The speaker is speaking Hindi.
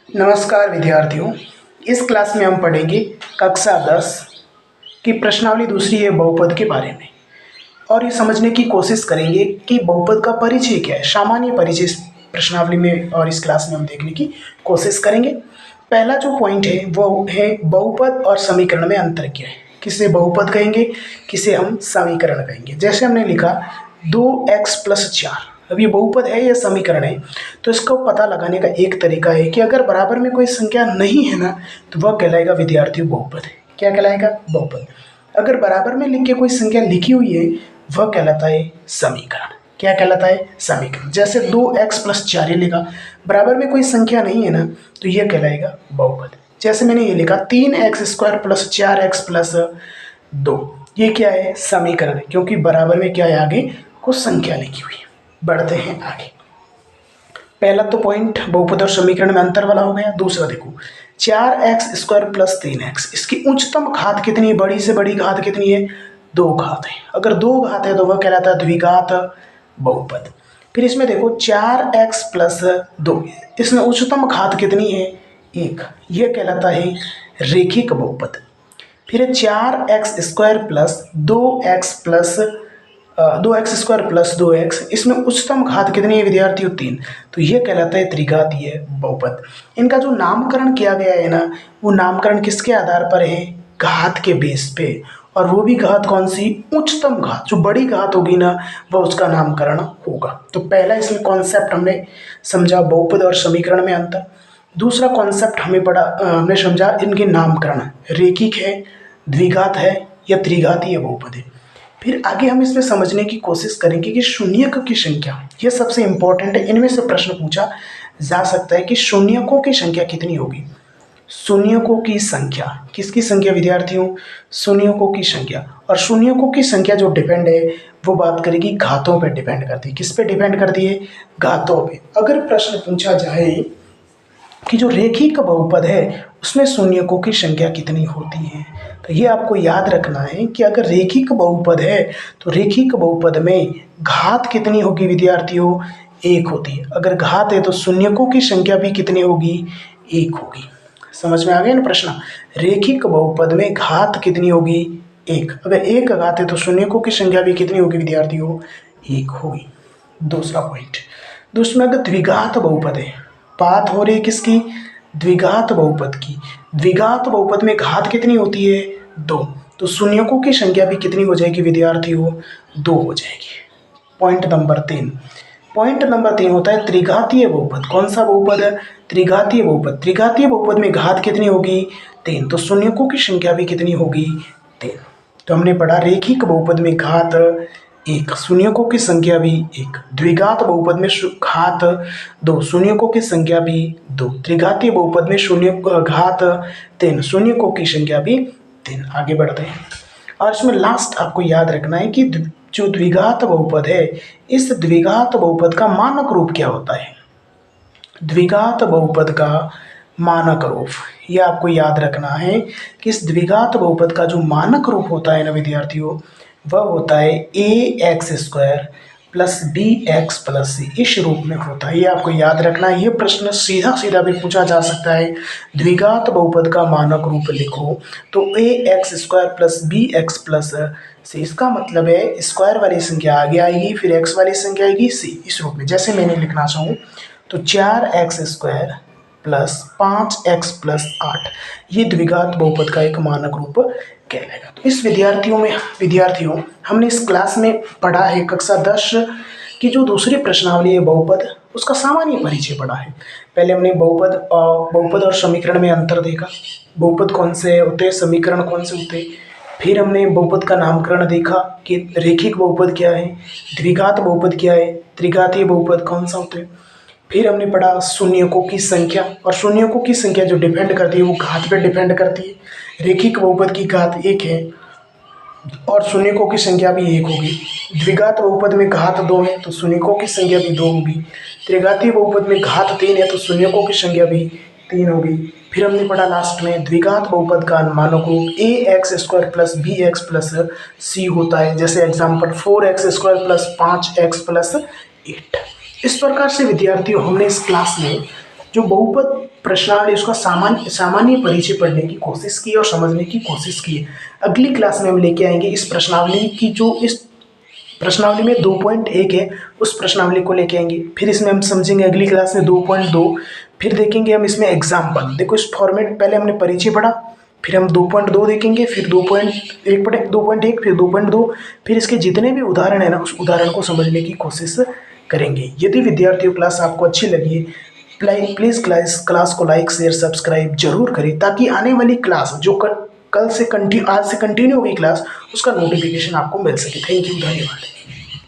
नमस्कार विद्यार्थियों। इस क्लास में हम पढ़ेंगे कक्षा 10 की प्रश्नावली दूसरी है बहुपद के बारे में और ये समझने की कोशिश करेंगे कि बहुपद का परिचय क्या है, सामान्य परिचय इस प्रश्नावली में और इस क्लास में हम देखने की कोशिश करेंगे। पहला जो पॉइंट है वो है बहुपद और समीकरण में अंतर क्या है। किसे बहुपद कहेंगे, किसे हम समीकरण कहेंगे। जैसे हमने लिखा 2x+4, अब ये बहुपद है या समीकरण है, तो इसको पता लगाने का एक तरीका है कि अगर बराबर में कोई संख्या नहीं है ना, तो वह कहलाएगा विद्यार्थी बहुपद। क्या कहलाएगा? बहुपद। अगर बराबर में लिख के कोई संख्या लिखी हुई है, वह कहलाता है समीकरण। क्या कहलाता है? समीकरण। जैसे 2x+4 ये लिखा, बराबर में कोई संख्या नहीं है ना, तो यह कहलाएगा बहुपद। जैसे मैंने ये लिखा 3x² + 4x+2, ये क्या है? समीकरण है, क्योंकि बराबर में क्या है, आगे कुछ संख्या लिखी हुई है। बढ़ते हैं आगे। पहला तो पॉइंट बहुपद और समीकरण में अंतर वाला हो गया। दूसरा देखो 4x² + 3x, इसकी उच्चतम घात कितनी है? बड़ी से बड़ी घात कितनी है? 2 घात है। अगर 2 घात है तो वह कहलाता है द्विघात बहुपद। फिर इसमें देखो 4x+2, इसमें उच्चतम घात कितनी है? 1, यह कहलाता है रेखिक बहुपद। फिर 4x² + 2x, इसमें उच्चतम घात कितनी है विद्यार्थियों? 3, तो यह कहलाता है त्रिघातीय बहुपद। इनका जो नामकरण किया गया है ना, वो नामकरण किसके आधार पर है? घात के बेस पे। और वो भी घात कौन सी? उच्चतम घात। जो बड़ी घात होगी ना, वह उसका नामकरण होगा। तो पहला इसमें कॉन्सेप्ट हमने समझा बहुपद और समीकरण में अंतर। दूसरा कॉन्सेप्ट हमने समझा इनके नामकरण, रेखिक है, द्विघात है या त्रिघातीय बहुपद है। फिर आगे हम इसमें समझने की कोशिश करेंगे कि शून्यक की संख्या, ये सबसे इंपॉर्टेंट है। इनमें से प्रश्न पूछा जा सकता है कि शून्यकों की संख्या कितनी होगी। शून्यकों की संख्या, किसकी संख्या विद्यार्थियों? शून्यकों की संख्या। और शून्यकों की संख्या जो डिपेंड है, वो बात करेगी घातों पे डिपेंड करती है। किस पे डिपेंड करती है? घातों पे। अगर प्रश्न पूछा जाए कि जो रेखिक बहुपद है उसमें शून्यकों की संख्या कितनी होती है, तो ये आपको याद रखना है कि अगर रेखिक बहुपद है तो रेखिक बहुपद में घात कितनी होगी विद्यार्थियों? 1 होती है। अगर घात है तो शून्यकों की संख्या भी कितनी होगी? 1 होगी। समझ में आ गया ना प्रश्न? रेखिक बहुपद में घात कितनी होगी? 1। अगर 1 घात है तो शून्यकों की संख्या भी कितनी होगी विद्यार्थियों? 1 होगी। दूसरा पॉइंट, दूसरा अगर द्विघात बहुपद है, बात हो रही है किसकी? द्विघात बहुपद की। द्विघात बहुपद में घात कितनी होती है? 2, तो शून्यकों की संख्या भी कितनी हो जाएगी विद्यार्थियों? 2 हो जाएगी। पॉइंट नंबर 3, पॉइंट नंबर 3 होता है त्रिघातीय बहुपद। कौन सा बहुपद है? त्रिघातीय बहुपद। त्रिघातीय बहुपद में घात कितनी होगी? 3, तो शून्यकों की संख्या भी कितनी होगी? 3। तो हमने पढ़ा रेखिक बहुपद में घात 1, शून्यकों की संख्या भी 1। द्विघात बहुपद में घात 2, शून्यकों की संख्या भी 2। त्रिघातीय बहुपद में घात 3, शून्यकों की संख्या भी 3। आगे बढ़ते हैं। और इसमें लास्ट आपको याद रखना है कि जो द्विघात बहुपद है, इस द्विघात बहुपद का मानक रूप क्या होता है? द्विघात बहुपद का मानक रूप, यह आपको याद रखना है कि इस द्विघात बहुपद का जो मानक रूप होता है ना विद्यार्थियों, वह होता है ax² + bx + c, इस रूप में होता है। ये आपको याद रखना है। ये प्रश्न सीधा सीधा भी पूछा जा सकता है। द्विघात बहुपद का मानक रूप लिखो तो ax² + bx + c, इसका मतलब है स्क्वायर वाली संख्या आगे आएगी, फिर x वाली संख्या आएगी c, इस रूप में। जैसे मैंने लिखना चाहूँ तो 4x² + 5x + 8, ये द्विघात बहुपद का एक मानक रूप कहलाएगा। तो इस विद्यार्थियों हमने इस क्लास में पढ़ा है कक्षा 10 की जो दूसरी प्रश्नावली है बहुपद, उसका सामान्य परिचय पढ़ा है। पहले हमने बहुपद और समीकरण में अंतर देखा, बहुपद कौन से होते हैं, समीकरण कौन से होते हैं। फिर हमने बहुपद का नामकरण देखा कि रेखिक बहुपद क्या है, द्विघात बहुपद क्या है, त्रिघातीय बहुपद कौन सा होते हैं। फिर हमने पढ़ा शून्यकों की संख्या, और शून्यकों की संख्या जो डिपेंड करती है वो घात पे डिपेंड करती है। रेखिक बहुपद की घात 1 है और शून्यकों की संख्या भी 1 होगी। द्विघात बहुपद में घात 2 है तो शून्यकों की संख्या भी 2 होगी। त्रिघातीय बहुपद में घात 3 है तो शून्यकों की संख्या भी 3 होगी। फिर हमने पढ़ा लास्ट में द्विघात बहुपद का मानक रूप ax² + bx + c होता है। जैसे एग्जाम्पल 4x² + 5x + 8। इस प्रकार से विद्यार्थियों हमने इस क्लास में जो बहुपद प्रश्नावली उसका सामान्य परिचय पढ़ने की कोशिश की और समझने की कोशिश की है। अगली क्लास में हम लेके आएंगे इस प्रश्नावली की, जो इस प्रश्नावली में 2.1 है उस प्रश्नावली को लेके आएंगे। फिर इसमें हम समझेंगे अगली क्लास में 2.2। फिर देखेंगे हम इसमें एग्जाम्पल। देखो इस फॉर्मेट, पहले हमने परिचय पढ़ा, फिर हम 2.2 देखेंगे, फिर 2.1 पढ़े, 2.1 फिर 2.2, फिर इसके जितने भी उदाहरण है ना उस उदाहरण को समझने की कोशिश करेंगे। यदि विद्यार्थियों क्लास आपको अच्छी लगी प्लीज़ क्लास को लाइक शेयर सब्सक्राइब जरूर करें, ताकि आने वाली क्लास जो आज से कंटिन्यू होगी क्लास, उसका नोटिफिकेशन आपको मिल सके। थैंक यू, धन्यवाद।